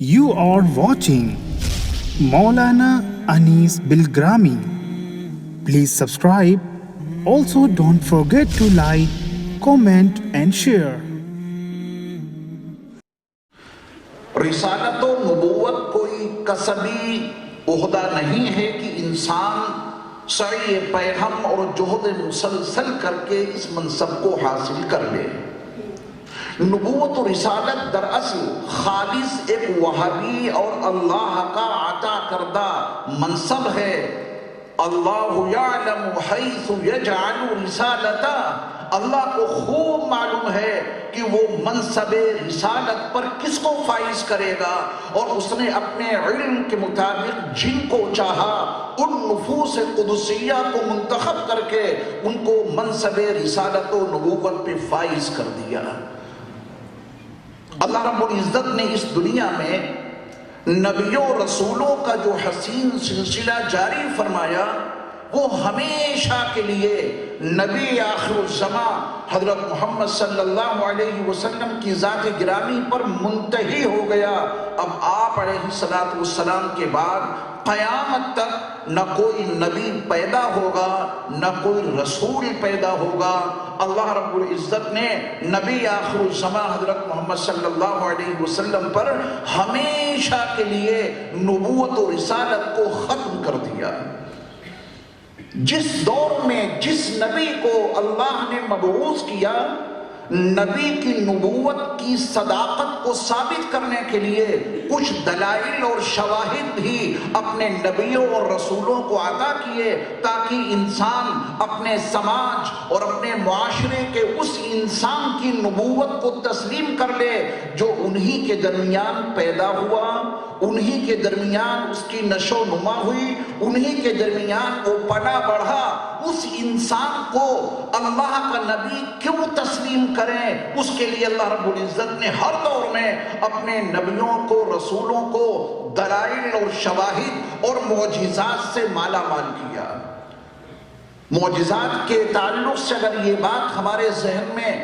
You are watching Maulana Anis Bilgrami. Please subscribe. Also, don't forget to like, comment, and share. رسالت و نبوت کوئی کسبی عہدہ نہیں ہے کہ انسان سعی پیہم اور جہد مسلسل کر کے اس منصب کو حاصل کر لے۔ نبوت و رسالت دراصل خالص ایک وہابی اور اللہ کا عطا کردہ منصب ہے۔ اللہ یعلم حیث یجعل رسالتہ، اللہ کو خوب معلوم ہے کہ وہ منصب رسالت پر کس کو فائز کرے گا، اور اس نے اپنے علم کے مطابق جن کو چاہا ان نفوس قدسیہ کو منتخب کر کے ان کو منصب رسالت و نبوت پہ فائز کر دیا۔ اللہ رب العزت نے اس دنیا میں نبیوں رسولوں کا جو حسین سلسلہ جاری فرمایا، وہ ہمیشہ کے لیے نبی آخر الزمان حضرت محمد صلی اللہ علیہ وسلم کی ذات گرامی پر منتہی ہو گیا۔ اب آپ علیہ السلام کے بعد قیامت تک نہ کوئی نبی پیدا ہوگا نہ کوئی رسول پیدا ہوگا۔ اللہ رب العزت نے نبی آخر الزمان حضرت محمد صلی اللہ علیہ وسلم پر ہمیشہ کے لیے نبوت و رسالت کو ختم کر دیا۔ جس دور میں جس نبی کو اللہ نے مبعوث کیا، نبی کی نبوت کی صداقت کو ثابت کرنے کے لیے کچھ دلائل اور شواہد بھی اپنے نبیوں اور رسولوں کو عطا کیے، تاکہ انسان اپنے سماج اور اپنے معاشرے کے اس انسان کی نبوت کو تسلیم کر لے جو انہی کے درمیان پیدا ہوا، انہی کے درمیان اس کی نشو نما ہوئی، انہی کے درمیان وہ پلا بڑھا۔ اس انسان کو اللہ کا نبی کیوں تسلیم کریں؟ اس کے لیے اللہ رب العزت نے ہر دور میں اپنے نبیوں کو رسولوں کو دلائل اور شواہد اور معجزات سے مالا مال کیا۔ معجزات کے تعلق سے اگر یہ بات ہمارے ذہن میں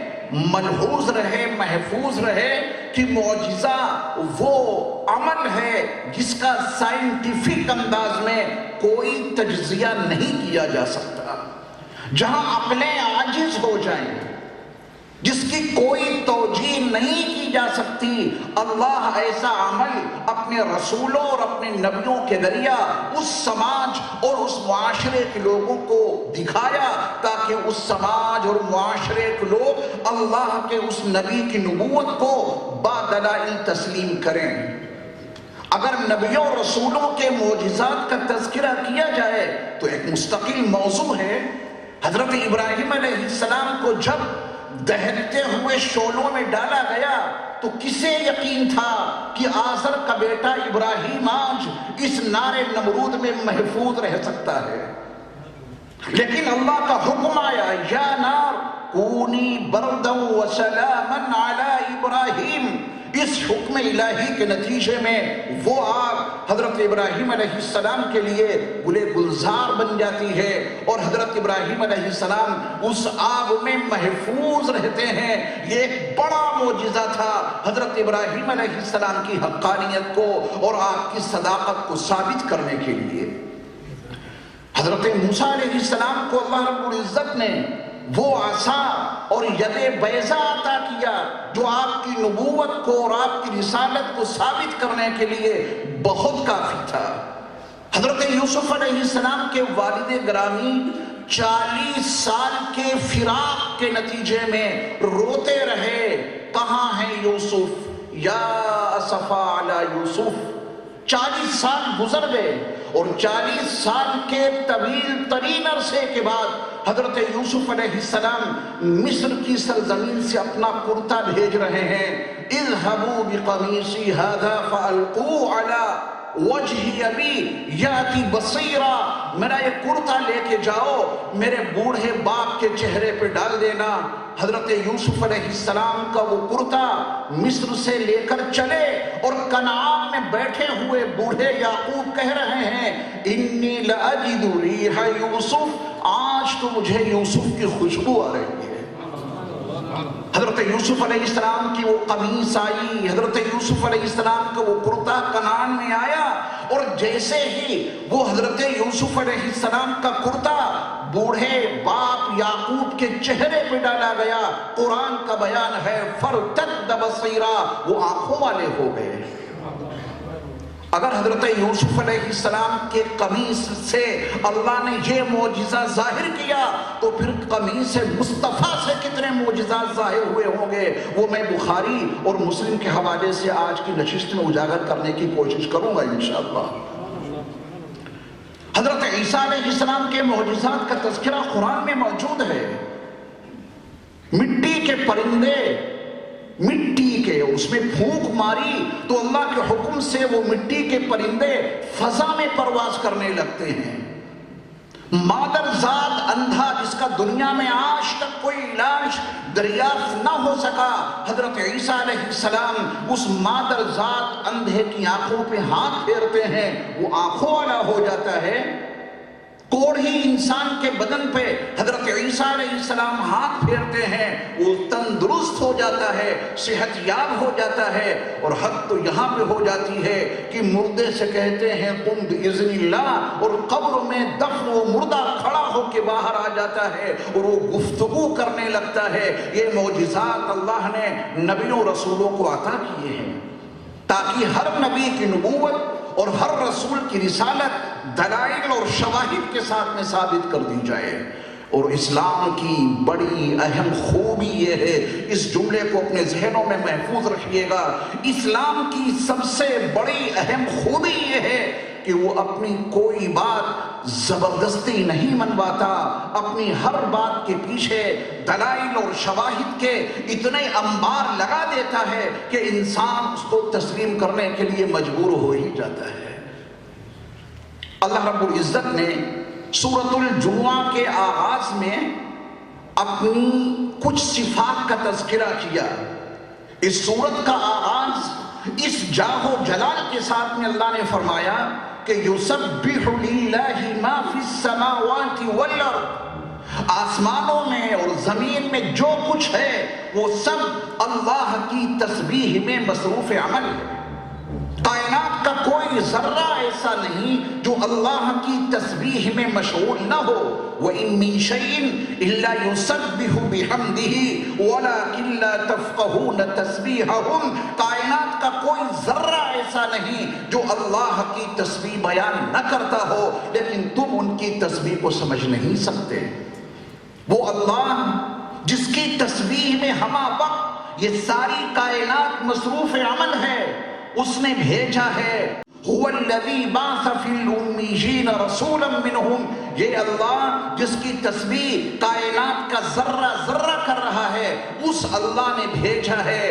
ملحوظ رہے، محفوظ رہے کہ معجزہ وہ عمل ہے جس کا سائنٹیفک انداز میں کوئی تجزیہ نہیں کیا جا سکتا، جہاں عقلیں عاجز ہو جائیں، جس کی کوئی توجیہ نہیں کی جا سکتی، اللہ ایسا عمل اپنے رسولوں اور اپنے نبیوں کے ذریعہ اس سماج اور اس معاشرے کے لوگوں کو دکھایا، تاکہ اس سماج اور معاشرے کے لوگ اللہ کے اس نبی کی نبوت کو بادلائل تسلیم کریں۔ اگر نبیوں اور رسولوں کے معجزات کا تذکرہ کیا جائے تو ایک مستقل موضوع ہے۔ حضرت ابراہیم علیہ السلام کو جب دہتے ہوئے شعلوں میں ڈالا گیا تو کسے یقین تھا کہ آزر کا بیٹا ابراہیم آج اس نار نمرود میں محفوظ رہ سکتا ہے؟ لیکن اللہ کا حکم آیا، یا نار کونی بردا وسلاما علی ابراہیم۔ اس حکم الہی کے نتیجے میں وہ آگ حضرت ابراہیم علیہ السلام کے لیے گلے گلزار بن جاتی ہے، اور حضرت ابراہیم علیہ السلام اس آگ میں محفوظ رہتے ہیں۔ یہ ایک بڑا معجزہ تھا حضرت ابراہیم علیہ السلام کی حقانیت کو اور آگ کی صداقت کو ثابت کرنے کے لیے۔ حضرت موسیٰ علیہ السلام کو اللہ رب العزت نے وہ عصا اور ید بیضا عطا کیا جو آپ کی نبوت کو اور آپ کی رسالت کو ثابت کرنے کے لیے بہت کافی تھا۔ حضرت یوسف علیہ السلام کے والد گرامی 40 سال کے فراق کے نتیجے میں روتے رہے، کہاں ہے یوسف، یا اسفا علی یوسف۔ 40 سال گزر گئے، اور 40 سال کے طویل ترین عرصے کے بعد حضرت یوسف علیہ السلام مصر کی سرزمین سے اپنا کرتا بھیج رہے ہیں۔ اذهبوا بقمیصی ھذا فالقوه علی وجہ ابی یاتی بصیرا، میرا یہ کرتا لے کے جاؤ، میرے بوڑھے باپ کے چہرے پہ ڈال دینا۔ حضرت یوسف علیہ السلام کا وہ کرتا مصر سے لے کر چلے، اور کنعان میں بیٹھے ہوئے بوڑھے یعقوب کہہ رہے ہیں، انی لاجد ریح یوسف، آج تو مجھے یوسف کی خوشبو آ رہی ہے۔ حضرت یوسف علیہ السلام کی وہ قمیص آئی، حضرت یوسف علیہ السلام کا وہ کرتا کنعان میں آیا، اور جیسے ہی وہ حضرت یوسف علیہ السلام کا کرتا بوڑھے باپ یعقوب کے چہرے پہ ڈالا گیا، قرآن کا بیان ہے فَارْتَدَّ بَصِيرًا، وہ آنکھوں والے ہو گئے۔ اگر حضرت یوسف علیہ السلام کے قمیص سے اللہ نے یہ معجزہ ظاہر کیا تو پھر قمیص مصطفیٰ سے کتنے معجزات ظاہر ہوئے ہوں گے، وہ میں بخاری اور مسلم کے حوالے سے آج کی نشست میں اجاگر کرنے کی کوشش کروں گا انشاءاللہ۔ حضرت عیسیٰ علیہ السلام کے معجزات کا تذکرہ قرآن میں موجود ہے۔ مٹی کے پرندے، مٹی کے، اس میں پھونک ماری تو اللہ کے حکم سے وہ مٹی کے پرندے فضا میں پرواز کرنے لگتے ہیں۔ مادرزاد اندھا جس کا دنیا میں آج تک کوئی علاج دریافت نہ ہو سکا، حضرت عیسیٰ علیہ السلام اس مادرزاد اندھے کی آنکھوں پہ ہاتھ پھیرتے ہیں، وہ آنکھوں والا ہو جاتا ہے۔ کوڑھی انسان کے بدن پہ حضرت عیسیٰ علیہ السلام ہاتھ پھیرتے ہیں، وہ تندرست ہو جاتا ہے، صحت یاب ہو جاتا ہے، اور حد تو یہاں پہ ہو جاتی ہے کہ مردے سے کہتے ہیں قم بإذن اللہ، اور قبر میں دفن و مردہ کھڑا ہو کے باہر آ جاتا ہے اور وہ گفتگو کرنے لگتا ہے۔ یہ معجزات اللہ نے نبیوں رسولوں کو عطا کیے ہیں تاکہ ہر نبی کی نبوت اور ہر رسول کی رسالت دلائل اور شواہد کے ساتھ میں ثابت کر دی جائے۔ اور اسلام کی بڑی اہم خوبی یہ ہے، اس جملے کو اپنے ذہنوں میں محفوظ رکھیے گا، اسلام کی سب سے بڑی اہم خوبی یہ ہے کہ وہ اپنی کوئی بات زبردستی نہیں منواتا، اپنی ہر بات کے پیچھے دلائل اور شواہد کے اتنے انبار لگا دیتا ہے کہ انسان اس کو تسلیم کرنے کے لیے مجبور ہو ہی جاتا ہے۔ اللہ رب العزت نے سورۃ الجمعہ کے آغاز میں اپنی کچھ صفات کا تذکرہ کیا۔ اس سورت کا آغاز اس جاہ و جلال کے ساتھ میں اللہ نے فرمایا کہ یسبح للہ ما فی السماوات والارض، آسمانوں میں اور زمین میں جو کچھ ہے وہ سب اللہ کی تسبیح میں مصروف عمل ہے۔ کائنات کا کوئی ذرہ ایسا نہیں جو اللہ کی تسبیح میں مشغول نہ ہو۔ وَإِن مِّن شَيْءٍ إِلَّا يُسَبِّحُ بِحَمْدِهِ وَلَكِن لَّا تَفْقَهُونَ تَسْبِيحَهُمْ، کائنات کا کوئی ذرہ ایسا نہیں جو اللہ کی تسبیح بیان نہ کرتا ہو، لیکن تم ان کی تسبیح کو سمجھ نہیں سکتے۔ وہ اللہ جس کی تسبیح میں ہمہ وقت یہ ساری کائنات مصروف عمل ہے، اس نے بھیجا ہے هو الذی بعث فی الامیین رسولا منہم، یہ اللہ جس کی تسبیح کائنات کا ذرہ ذرہ کر رہا ہے، اس اللہ نے بھیجا ہے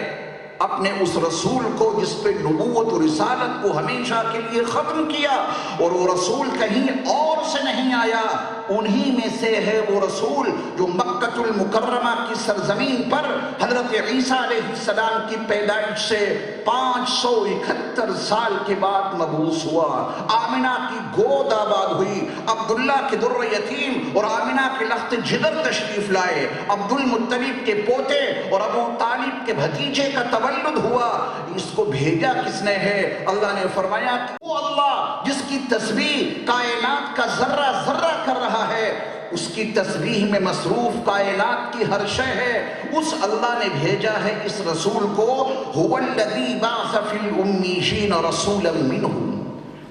اپنے اس رسول کو جس پہ نبوت و رسالت کو ہمیشہ کے لیے ختم کیا، اور وہ رسول کہیں اور سے نہیں آیا، انہی میں سے ہے وہ رسول جو مکہ المکرمہ کی سرزمین پر حضرت عیسیٰ علیہ السلام کی پیدائش سے 571 سال کے بعد مبعوث ہوا۔ آمنہ کی گود آباد ہوئی، عبداللہ کے در یتیم اور آمنہ کے لخت جگر تشریف لائے، عبد المطلب کے پوتے اور ابو طالب کے بھتیجے کا تولد ہوا۔ اس کو بھیجا کس نے ہے؟ اللہ نے فرمایا کہ وہ اللہ جس کی تسبیح کائنات کا ذرہ ذرہ کر رہا ہے، اس کی تسبیح میں مصروف کائنات کی ہر شے ہے، اس اللہ نے بھیجا ہے اس رسول کو هو الذی بعث فی الامیین رسولا منہم۔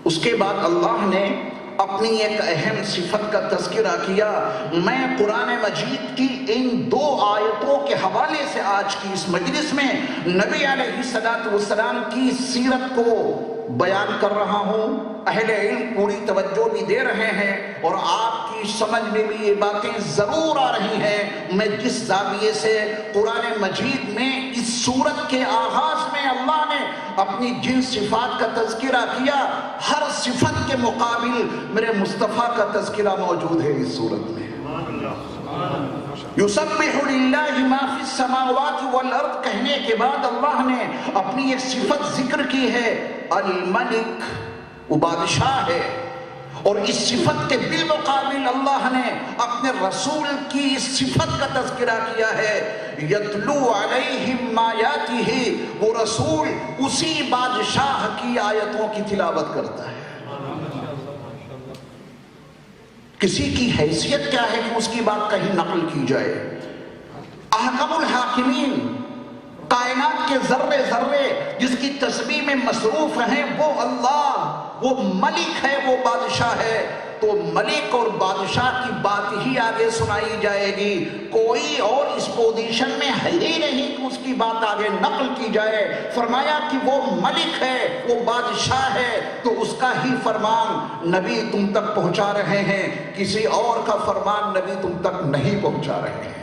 اس کے بعد اللہ نے اپنی ایک اہم صفت کا تذکرہ کیا۔ میں قرآن مجید کی ان 2 آیتوں کے حوالے سے آج کی اس مجلس میں نبی علیہ السلام کی سیرت کو بیان کر رہا ہوں۔ اہل علم پوری توجہ بھی دے رہے ہیں اور آپ کی سمجھ میں بھی یہ باتیں ضرور آ رہی ہیں۔ میں جس زاویے سے قرآن مجید میں اس سورت کے آغاز میں اللہ نے اپنی جن صفات کا تذکرہ کیا، ہر صفت کے مقابل میرے مصطفیٰ کا تذکرہ موجود ہے اس سورت میں۔ یسبح للہ ما فی السماوات والارض کہنے کے بعد اللہ نے اپنی ایک صفت ذکر کی ہے، الملک، وہ بادشاہ ہے، اور اس صفت کے بالمقابل اللہ نے اپنے رسول کی اس صفت کا تذکرہ کیا ہے، یتلو علیہم آیاتہ، وہ رسول اسی بادشاہ کی آیتوں کی تلاوت کرتا ہے۔ کسی کی حیثیت کیا ہے کہ اس کی بات کہیں نقل کی جائے؟ احکم الحاکمین، کائنات کے ذرے ذرے جس کی تسبیح میں مصروف ہیں وہ اللہ، وہ ملک ہے، وہ بادشاہ ہے، تو ملک اور بادشاہ کی بات ہی آگے سنائی جائے گی، کوئی اور اس پوزیشن میں ہے ہی نہیں کہ اس کی بات آگے نقل کی جائے۔ فرمایا کہ وہ ملک ہے، وہ بادشاہ ہے، تو اس کا ہی فرمان نبی تم تک پہنچا رہے ہیں، کسی اور کا فرمان نبی تم تک نہیں پہنچا رہے ہیں۔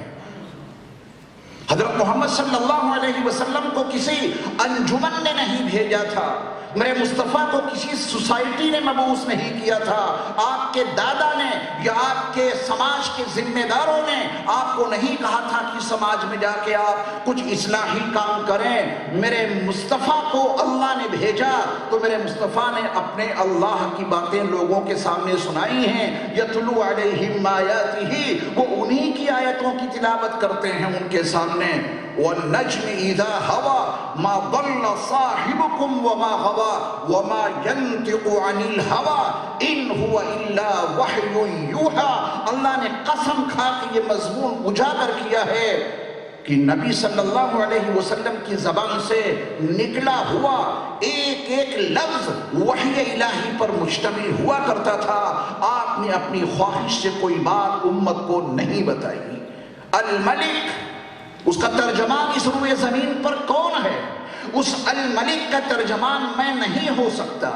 حضرت محمد صلی اللہ علیہ وسلم کو کسی انجمن نے نہیں بھیجا تھا، میرے مصطفیٰ کو کسی سوسائٹی نے مبعوث نہیں کیا تھا، آپ کے دادا نے یا آپ کے سماج کے ذمہ داروں نے آپ کو نہیں کہا تھا کہ سماج میں جا کے آپ کچھ اصلاحی کام کریں، میرے مصطفیٰ کو اللہ نے بھیجا تو میرے مصطفیٰ نے اپنے اللہ کی باتیں لوگوں کے سامنے سنائی ہیں۔ یتلو علیہم آیاتہ، وہ انہی کی آیتوں کی تلاوت کرتے ہیں ان کے سامنے۔ وَالنَّجْمِ إِذَا هَوَى مَا ضَلَّ صَاحِبُكُمْ وَمَا غَوَى وَمَا يَنْطِقُ عَنِ الْهَوَى إِنْ هُوَ إِلَّا وَحْيٌ يُوحَى۔ اللہ نے قسم کھا کے یہ مضمون اجاگر کیا ہے کہ نبی صلی اللہ علیہ وسلم کی زبان سے نکلا ہوا ایک ایک لفظ وحی الہی پر مشتمل ہوا کرتا تھا، آپ نے اپنی خواہش سے کوئی بات امت کو نہیں بتائی۔ الملک، اس کا ترجمان اس روئے زمین پر کون ہے؟ اس الملک کا ترجمان میں نہیں ہو سکتا،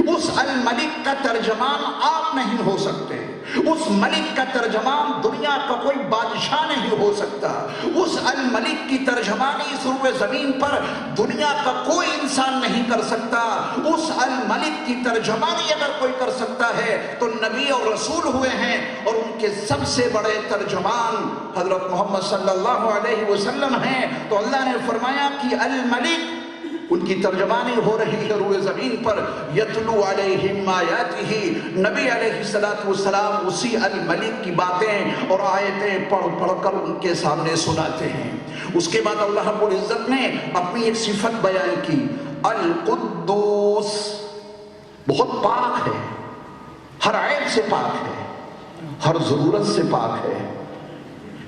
اس الملک کا ترجمان آپ نہیں ہو سکتے، اس ملک کا ترجمان دنیا کا کوئی بادشاہ نہیں ہو سکتا، اس الملک کی ترجمانی اس روئے زمین پر دنیا کا کوئی انسان نہیں کر سکتا۔ اس الملک کی ترجمانی اگر کوئی کر سکتا ہے تو نبی اور رسول ہوئے ہیں، اور ان کے سب سے بڑے ترجمان حضرت محمد صلی اللہ علیہ وسلم ہیں۔ تو اللہ نے فرمایا کہ الملک، ان کی ترجمانی ہو رہی ہے روئے زمین پر، یتلو علیہم آیاتہ، نبی علیہ السلام اسی الملک کی باتیں اور آیتیں پڑھ پڑھ کر ان کے سامنے سناتے ہیں۔ اس کے بعد اللہ رب العزت نے اپنی ایک صفت بیان کی، القدوس، بہت پاک ہے، ہر عیب سے پاک ہے، ہر ضرورت سے پاک ہے۔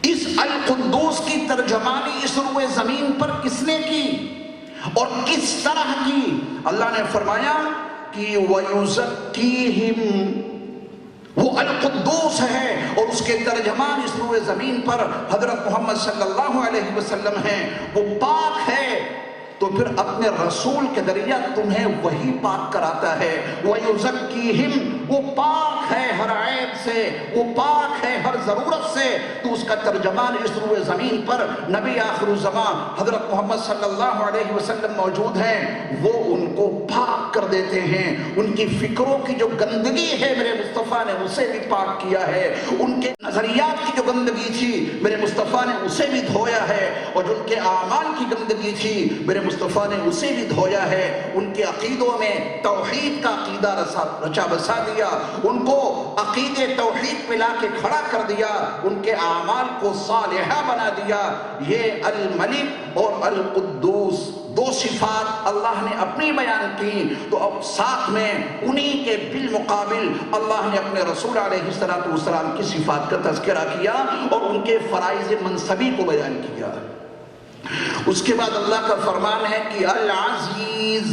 اس القدوس کی ترجمانی اس روئے زمین پر کس نے کی اور کس طرح کی؟ اللہ نے فرمایا کہ وَيُزَكِّيهِمْ، وہ القدوس ہے، اور اس کے ترجمان اس روئے زمین پر حضرت محمد صلی اللہ علیہ وسلم ہیں، وہ پاک ہے، تو پھر اپنے رسول کے ذریعہ تمہیں وہی پاک کراتا ہے۔ وَيُزَكِّيهِمْ، وہ پاک ہے ہر عیب سے، وہ پاک ہے ہر ضرورت سے، تو اس کا ترجمان اس روئے زمین پر نبی آخر الزمان حضرت محمد صلی اللہ علیہ وسلم موجود ہیں، وہ ان کو پاک کر دیتے ہیں۔ ان کی فکروں کی جو گندگی ہے میرے مصطفیٰ نے اسے بھی پاک کیا ہے، ان کے نظریات کی جو گندگی تھی میرے مصطفیٰ نے اسے بھی دھویا ہے، اور جو ان کے اعمال کی گندگی تھی میرے مصطفیٰ نے اسے بھی دھویا ہے۔ ان کے عقیدوں میں توحید کا عقیدہ رچا بسا دیا، ان کو عقید توحید پہ لا کے کھڑا کر دیا، ان کے اعمال کو صالحہ بنا دیا۔ یہ الملک اور القدوس دو صفات اللہ نے اپنی بیان کی، تو اب ساتھ میں انہی کے بالمقابل اللہ نے اپنے رسول علیہ السلام کی صفات کا تذکرہ کیا اور ان کے فرائض منصبی کو بیان کیا۔ اس کے بعد اللہ کا فرمان ہے کہ العزیز،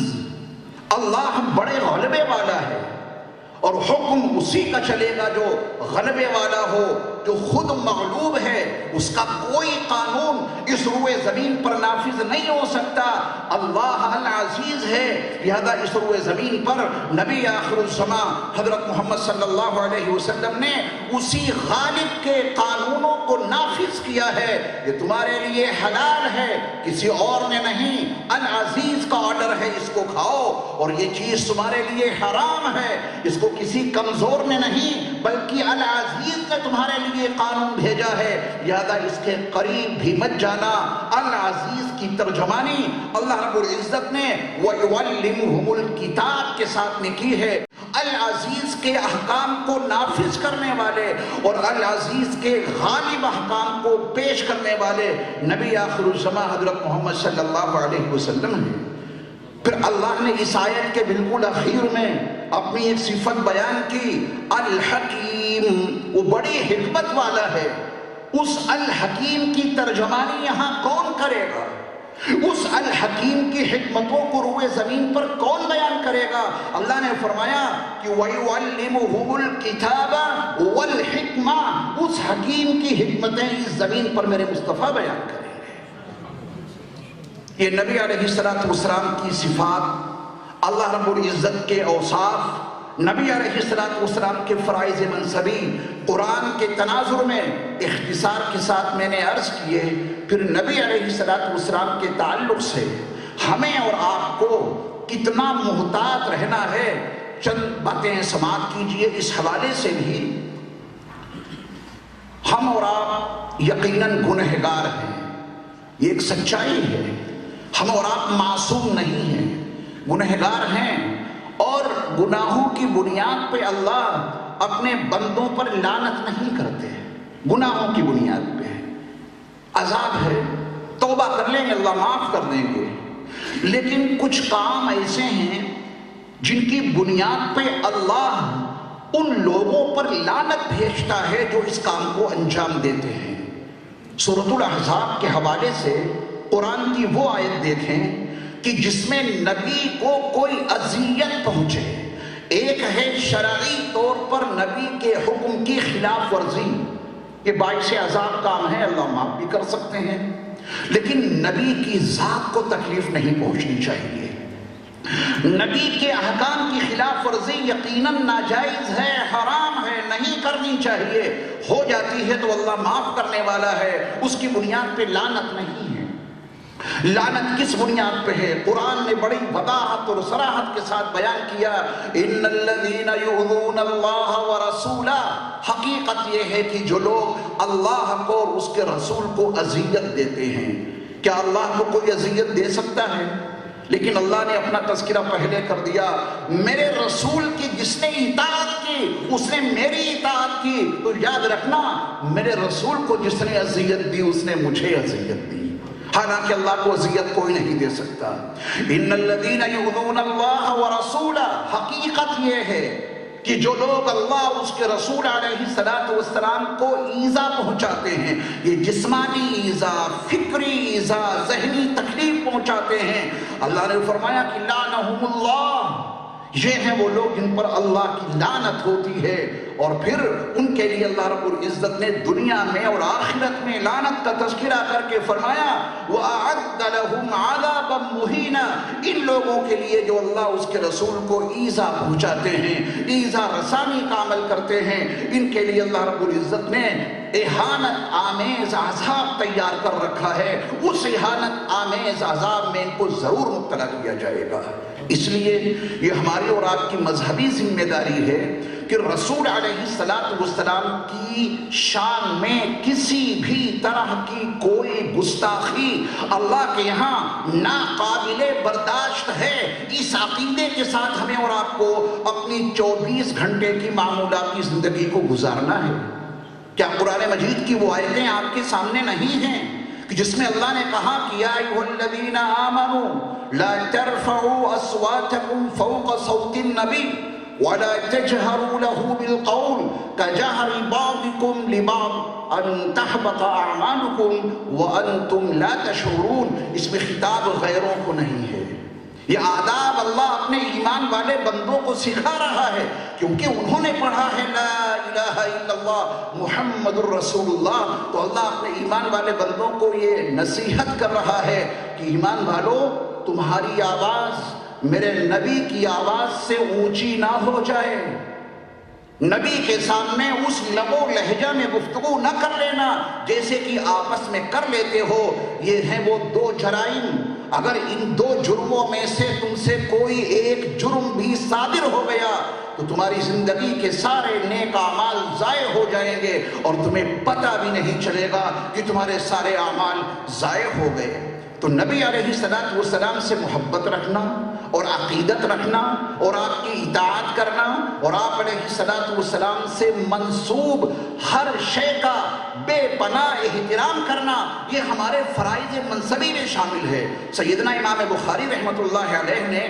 اللہ بڑے غلبے والا ہے، اور حکم اسی کا چلے گا جو غلبے والا ہو، جو خود مغلوب ہے، اس کا کوئی قانون اس روئے زمین پر نافذ نہیں ہو سکتا۔ اللہ العزیز ہے، لہذا اس روئے زمین پر نبی آخر الزمان حضرت محمد صلی اللہ علیہ وسلم نے اسی غالب کے قانونوں کو نافذ کیا ہے۔ یہ تمہارے لیے حلال ہے، کسی اور نے نہیں، العزیز کا آرڈر ہے، اس کو کھاؤ، اور یہ چیز تمہارے لیے حرام ہے، اس کو کسی کمزور نے نہیں بلکہ العزیز نے تمہارے لیے قانون بھیجا ہے، لہذا اس کے قریب بھی مت جانا۔ العزیز کی ترجمانی اللہ رب العزت نے وَيُعَلِّمُهُمُ الْكِتَاب کے ساتھ نے کی ہے۔ العزیز کے احکام کو نافذ کرنے والے اور العزیز کے غالب احکام کو پیش کرنے والے نبی آخر الزمان حضرت محمد صلی اللہ علیہ وسلم ہیں۔ پھر اللہ نے اس آیت کے بالکل اخیر میں اپنی ایک صفت بیان کی، الحکیم، وہ بڑی حکمت والا ہے۔ اس الحکیم کی ترجمانی یہاں کون کرے گا؟ اس الحکیم کی حکمتوں کو روئے زمین پر کون بیان کرے گا؟ اللہ نے فرمایا کہ وَيُعَلِّمُهُمُ الْكِتَابَ وَالْحِكْمَةَ، اس حکیم کی حکمتیں اس زمین پر میرے مصطفیٰ بیان کریں گے۔ یہ نبی علیہ السلام کی صفات، اللہ رب العزت کے اوصاف، نبی علیہ السلام کے فرائض منصبی قرآن کے تناظر میں اختصار کے ساتھ میں نے عرض کیے۔ پھر نبی علیہ السلام کے تعلق سے ہمیں اور آپ کو کتنا محتاط رہنا ہے، چند باتیں سماعت کیجئے۔ اس حوالے سے بھی ہم اور آپ یقیناً گنہگار ہیں، یہ ایک سچائی ہے۔ ہم اور آپ معصوم نہیں ہیں، گنہگار ہیں، اور گناہوں کی بنیاد پہ اللہ اپنے بندوں پر لعنت نہیں کرتے، گناہوں کی بنیاد پہ عذاب ہے، توبہ کر لیں گے اللہ معاف کر دیں گے۔ لیکن کچھ کام ایسے ہیں جن کی بنیاد پہ اللہ ان لوگوں پر لعنت بھیجتا ہے جو اس کام کو انجام دیتے ہیں۔ سورۃ الاحزاب کے حوالے سے قرآن کی وہ آیت دیکھیں کہ جس میں نبی کو کوئی اذیت پہنچے۔ ایک ہے شرعی طور پر نبی کے حکم کی خلاف ورزی، یہ باعث عذاب کام ہے، اللہ معاف بھی کر سکتے ہیں، لیکن نبی کی ذات کو تکلیف نہیں پہنچنی چاہیے۔ نبی کے احکام کی خلاف ورزی یقیناً ناجائز ہے، حرام ہے، نہیں کرنی چاہیے، ہو جاتی ہے تو اللہ معاف کرنے والا ہے، اس کی بنیاد پہ لعنت نہیں ہے۔ لعنت کس بنیاد پہ ہے؟ قرآن نے بڑی وضاحت اور صراحت کے ساتھ بیان کیا، ان الذین یؤذون اللہ ورسولہ، حقیقت یہ ہے کہ جو لوگ اللہ کو اور اس کے رسول کو اذیت دیتے ہیں۔ کیا اللہ کو کوئی اذیت دے سکتا ہے؟ لیکن اللہ نے اپنا تذکرہ پہلے کر دیا، میرے رسول کی جس نے اطاعت کی اس نے میری اطاعت کی، تو یاد رکھنا میرے رسول کو جس نے اذیت دی اس نے مجھے اذیت دی، حالانکہ اللہ کو اذیت کوئی نہیں دے سکتا۔ ان الذین یؤذون اللہ ورسولہ، حقیقت یہ ہے کہ جو لوگ اللہ اور اس کے رسول علیہ السلام کو ایذا پہنچاتے ہیں، یہ جسمانی ایذا، فکری ایذا، ذہنی تکلیف پہنچاتے ہیں، اللہ نے فرمایا کہ لعنہم اللہ، یہ ہیں وہ لوگ جن پر اللہ کی لعنت ہوتی ہے۔ اور پھر ان کے لیے اللہ رب العزت نے دنیا میں اور آخرت میں لعنت کا تذکرہ کر کے فرمایا وَأَعَدَّ لَهُمْ عَذَابًا مُهِينًا، ان لوگوں کے لیے جو اللہ اس کے رسول کو ایذا پہنچاتے ہیں، ایذا رسانی کا عمل کرتے ہیں، ان کے لیے اللہ رب العزت نے اہانت آمیز عذاب تیار کر رکھا ہے۔ اس اہانت آمیز عذاب میں ان کو ضرور مبتلا کیا جائے گا۔ اس لیے یہ ہماری اور آپ کی مذہبی ذمہ داری ہے کہ رسول علیہ السلام کی شان میں کسی بھی طرح کی کوئی گستاخی اللہ کے یہاں ناقابل برداشت ہے۔ اس عقیدے کے ساتھ ہمیں اور آپ کو اپنی 24 گھنٹے کی معمولاتی زندگی کو گزارنا ہے۔ کیا قرآن مجید کی وہ آیتیں آپ کے سامنے نہیں ہیں کہ جس میں اللہ نے کہا کہ یا ایھا الذین آمنوا لا ترفعوا اصواتکم فوق صوت النبی ولا تجهروا له بالقول كجهر بعضكم لبعض ان تحبط اعمالكم وانتم لا تشعرون، اس میں خطاب غیروں کو نہیں ہے، یہ آداب اللہ اپنے ایمان والے بندوں کو سکھا رہا ہے، کیونکہ انہوں نے پڑھا ہے لا الہ الا اللہ محمد الرسول اللہ، تو اللہ اپنے ایمان والے بندوں کو یہ نصیحت کر رہا ہے کہ ایمان والو تمہاری آواز میرے نبی کی آواز سے اونچی نہ ہو جائے، نبی کے سامنے اس لب و لہجہ میں گفتگو نہ کر لینا جیسے کہ آپس میں کر لیتے ہو۔ یہ ہیں وہ دو جرائم، اگر ان دو جرموں میں سے تم سے کوئی ایک جرم بھی صادر ہو گیا تو تمہاری زندگی کے سارے نیک اعمال ضائع ہو جائیں گے اور تمہیں پتہ بھی نہیں چلے گا کہ تمہارے سارے اعمال ضائع ہو گئے۔ تو نبی علیہ السلام سے محبت رکھنا اور عقیدت رکھنا اور آپ کی اطاعت کرنا اور آپ علیہ السلام سے منسوب ہر شے کا بے پناہ احترام کرنا، یہ ہمارے فرائض منصبی میں شامل ہے۔ سیدنا امام بخاری رحمۃ اللہ علیہ نے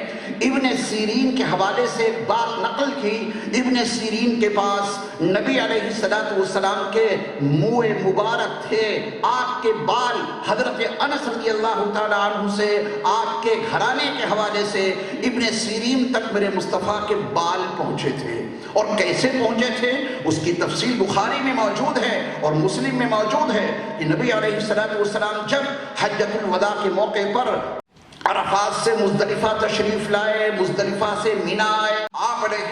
ابن سیرین کے حوالے سے ایک بات نقل کی۔ ابن سیرین کے پاس نبی علیہ السلام کے منہ مبارک تھے، آپ کے بال حضرت انس رضی اللہ تعالیٰ عنہ سے، آپ کے گھرانے کے حوالے سے ابن سیرین تک میرے مصطفیٰ کے بال پہنچے تھے۔ اور کیسے پہنچے تھے اس کی تفصیل بخاری میں موجود ہے اور مسلم میں موجود ہے کہ نبی علیہ السلام جب حجۃ الوداع کے موقع پر عرفات سے مزدلفہ تشریف لائے، مزدلفہ سے منی آئے، آپ علیہ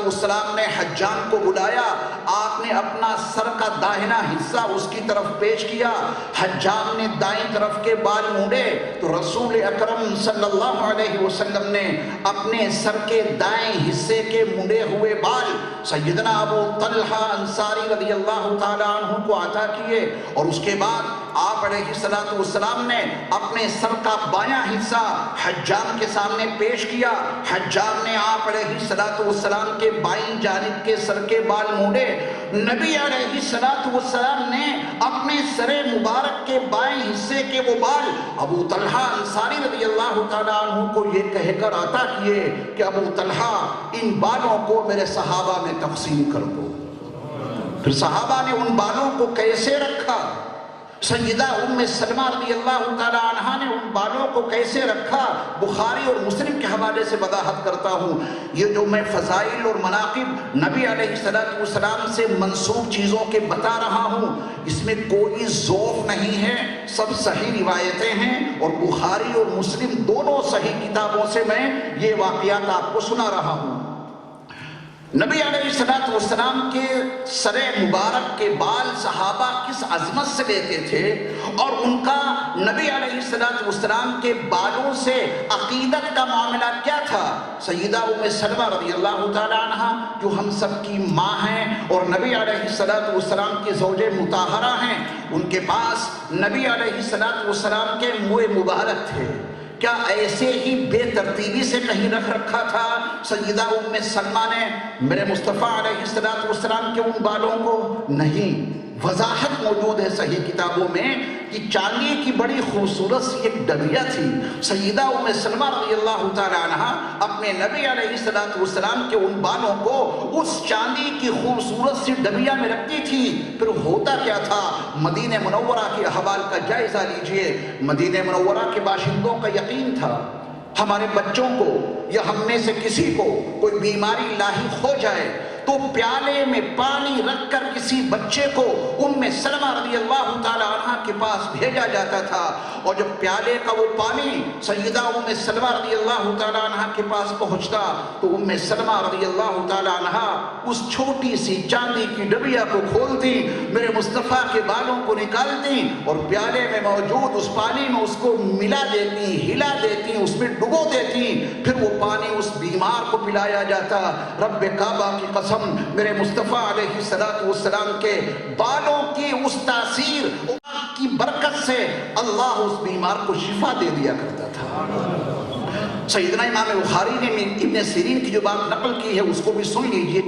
السلام نے حجام کو بلایا، آپ نے اپنا سر کا داہنا حصہ اس کی طرف پیش کیا، حجام نے دائیں طرف کے بال مونڈے تو رسول اکرم صلی اللہ علیہ وسلم نے اپنے سر کے دائیں حصے کے مونڈے ہوئے بال سیدنا ابو طلحہ انصاری رضی اللہ تعالیٰ عنہ کو عطا کیے، اور اس کے بعد آپ علیہ السلام نے اپنے سر کا بایاں حصہ حجام کے سامنے پیش کیا، حجام نے آپ علیہ السلام کے بائیں جانب کے سر کے بال مونڈے، نبی علیہ السلام نے اپنے سر مبارک کے بائیں حصے کے وہ بال ابو طلحہ انصاری رضی اللہ تعالیٰ عنہ کو یہ کہہ کر عطا کیے کہ ابو طلحہ ان بالوں کو میرے صحابہ میں تقسیم کر دو۔ پھر صحابہ نے ان بالوں کو کیسے رکھا؟ سیدہ ام سلمہ رضی اللہ تعالیٰ عنہا نے ان بالوں کو کیسے رکھا، بخاری اور مسلم کے حوالے سے وضاحت کرتا ہوں۔ یہ جو میں فضائل اور مناقب نبی علیہ السلام سے منسوب چیزوں کے بتا رہا ہوں، اس میں کوئی ذوف نہیں ہے، سب صحیح روایتیں ہیں، اور بخاری اور مسلم دونوں صحیح کتابوں سے میں یہ واقعات آپ کو سنا رہا ہوں۔ نبی علیہ السلام کے سر مبارک کے بال صحابہ کس عظمت سے لیتے تھے، اور ان کا نبی علیہ السلام کے بالوں سے عقیدت کا معاملہ کیا تھا۔ سیدہ ام سلمہ رضی اللہ تعالیٰ عنہ جو ہم سب کی ماں ہیں اور نبی علیہ السلام کی زوج مطہرہ ہیں، ان کے پاس نبی علیہ السلام کے منہ مبارک تھے۔ کیا ایسے ہی بے ترتیبی سے کہیں رکھ رکھا تھا سیدہ ام سلمہ نے میرے مصطفیٰ علیہ السلام کے ان بالوں کو؟ نہیں، وضاحت موجود ہے صحیح کتابوں میں کہ چاندی کی بڑی خوبصورت سی ایک ڈبیا تھی، سیدہ ام سلمہ رضی اللہ تعالیٰ عنہ اپنے نبی علیہ السلام کے ان بالوں کو اس چاندی کی خوبصورت سی ڈبیا میں رکھتی تھی۔ پھر ہوتا کیا تھا، مدینہ منورہ کے احوال کا جائزہ لیجئے۔ مدینہ منورہ کے باشندوں کا یقین تھا ہمارے بچوں کو یا ہم میں سے کسی کو کوئی بیماری لاحق ہو جائے تو پیالے میں پانی رکھ کر کسی بچے کو ام سلمہ رضی اللہ تعالیٰ عنہ کے پاس بھیجا جاتا تھا، اور جب پیالے کا وہ پانی سیدہ ام سلمہ رضی اللہ تعالیٰ عنہ کے پاس پہنچتا تو ام سلمہ رضی اللہ تعالیٰ عنہ اس چھوٹی سی چاندی کی ڈبیا کو کھولتی، میرے مصطفیٰ کے بالوں کو نکالتی اور پیالے میں موجود اس پانی میں اس کو ملا دیتی، ہلا دیتی، اس میں ڈبو دیتی، پھر وہ پانی اس بیمار کو پلایا جاتا۔ رب کعبہ کی قسم، میرے مصطفیٰ علیہ السلام کے بالوں کی اس تاثیر کی برکت سے اللہ اس بیمار کو شفا دے دیا کرتا تھا۔ سیدنا امام بخاری نے ابن سیرین کی جو بات نقل کی ہے اس کو بھی سن لیجئے۔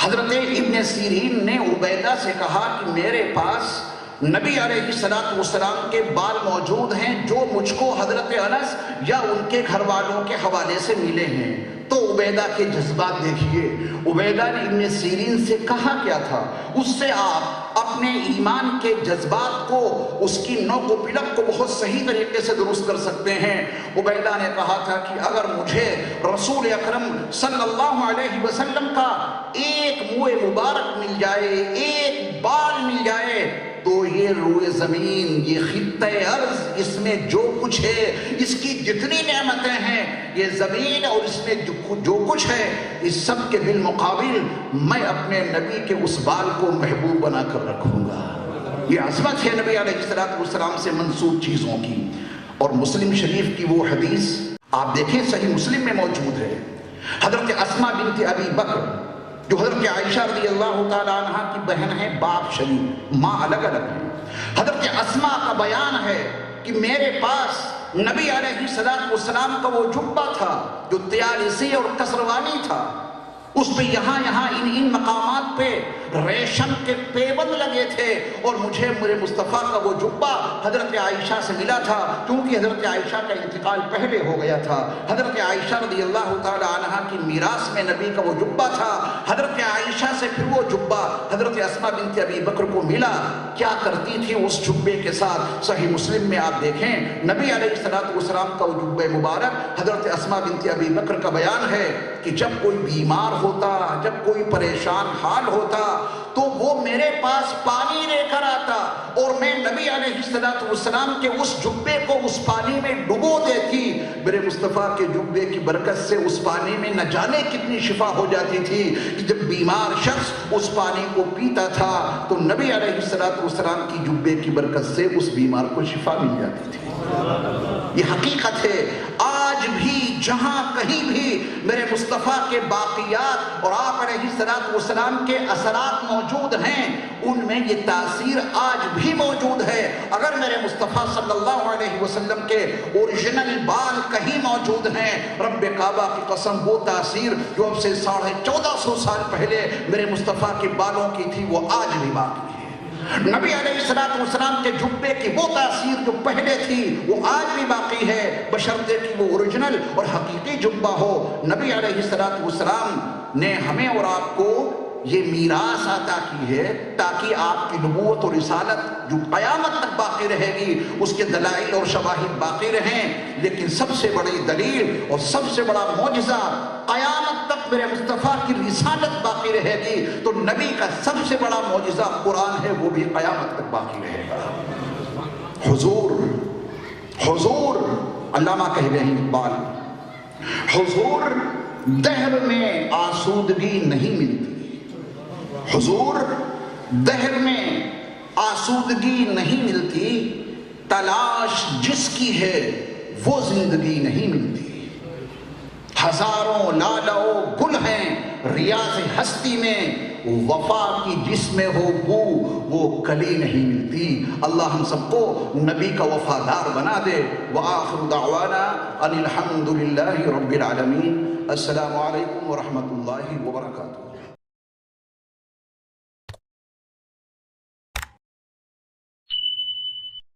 حضرت ابن سیرین نے عبیدہ سے کہا کہ میرے پاس نبی علیہ السلام کے بال موجود ہیں جو مجھ کو حضرت انس یا ان کے گھر والوں کے حوالے سے ملے ہیں۔ تو عبیدہ کے جذبات دیکھیے، عبیدہ نے ابن سیرین سے کہا کیا تھا، اس سے آپ اپنے ایمان کے جذبات کو، اس کی نوک و پلک کو بہت صحیح طریقے سے درست کر سکتے ہیں۔ عبیدہ نے کہا تھا کہ اگر مجھے رسول اکرم صلی اللہ علیہ وسلم کا ایک منہ مبارک مل جائے، ایک بال مل جائے، تو یہ روئے زمین، یہ خطہ ارض، اس میں جو کچھ ہے، اس کی جتنی نعمتیں ہیں، یہ زمین اور اس میں جو کچھ ہے، اس سب کے بالمقابل میں اپنے نبی کے اس بال کو محبوب بنا کر رکھوں گا۔ یہ عظمت ہے نبی علیہ السلام سے منسوب چیزوں کی۔ اور مسلم شریف کی وہ حدیث آپ دیکھیں صحیح مسلم میں موجود ہے، حضرت اسماء بنت ابی بکر جو حضرت عائشہ رضی اللہ تعالیٰ عنہ کی بہن ہے، باپ شریف، ماں الگ الگ ہے۔ حضرت اسماء کا بیان ہے کہ میرے پاس نبی علیہ السلام کا وہ جبہ تھا جو طیالسی اور کسروانی تھا، اس پہ یہاں ان مقامات پہ ریشم کے پیبند لگے تھے، اور مجھے میرے مصطفیٰ کا وہ جبہ حضرت عائشہ سے ملا تھا، کیونکہ حضرت عائشہ کا انتقال پہلے ہو گیا تھا۔ حضرت عائشہ رضی اللہ تعالی عنہا کی میراث میں نبی کا وہ جبہ تھا۔ حضرت عائشہ سے پھر وہ جبہ حضرت اسماء بنت ابی بکر کو ملا۔ کیا کرتی تھی اس جبے کے ساتھ؟ صحیح مسلم میں آپ دیکھیں، نبی علیہ السلام کا وہ جبہ مبارک، حضرت اسماء بنت ابی بکر کا بیان ہے کہ جب کوئی بیمار ہوتا، جب کوئی پریشان حال ہوتا، تو وہ میرے پاس پانی لے کر آتا، اور میں نبی علیہ السلام کے اس جبے کو اس پانی میں ڈبو دیتی۔ میرے مصطفیٰ کے جبے کی برکت سے اس پانی میں نہ جانے کتنی شفا ہو جاتی تھی کہ جب بیمار شخص اس پانی کو پیتا تھا تو نبی علیہ السلام کی جبے کی برکت سے اس بیمار کو شفا مل جاتی تھی۔ یہ حقیقت ہے۔ آج بھی جہاں کہیں بھی میرے مصطفیٰ کے باقیات اور آپ علیہ السلام کے اثرات موجود ہیں، ان میں یہ تاثیر آج بھی موجود ہے۔ اگر میرے مصطفیٰ صلی اللہ علیہ وسلم کے اوریجنل بال کہیں موجود ہیں، رب کعبہ کی قسم وہ تاثیر جو اب سے 1450 سال پہلے میرے مصطفیٰ کے بالوں کی تھی وہ آج بھی باقی ہے۔ نبی علیہ السلام کے جبے کی وہ تاثیر جو پہلے تھی وہ آج بھی باقی ہے، بشرطے کہ وہ اوریجنل اور حقیقی جبہ ہو۔ نبی علیہ السلام نے ہمیں اور آپ کو یہ میراث عطا کی ہے تاکہ آپ کی نبوت اور رسالت جو قیامت تک باقی رہے گی اس کے دلائل اور شواہد باقی رہیں، لیکن سب سے بڑی دلیل اور سب سے بڑا معجزہ قیامت تک میرے مصطفیٰ کی رسالت باقی رہے گی، تو نبی کا سب سے بڑا معجزہ قرآن ہے، وہ بھی قیامت تک باقی رہے گا۔ حضور علامہ کہہ گئے ہیں اقبال، حضور دہر میں آسودگی نہیں ملتی، حضور دہر میں آسودگی نہیں ملتی، تلاش جس کی ہے وہ زندگی نہیں ملتی، ہزاروں لالہ و گل ہیں ریاض ہستی میں، وفا کی جس میں ہو بو وہ کلی نہیں ملتی۔ اللہ ہم سب کو نبی کا وفادار بنا دے۔ وآخر دعوانا ان الحمد للہ رب العالمین۔ السلام علیکم ورحمۃ اللہ وبرکاتہ۔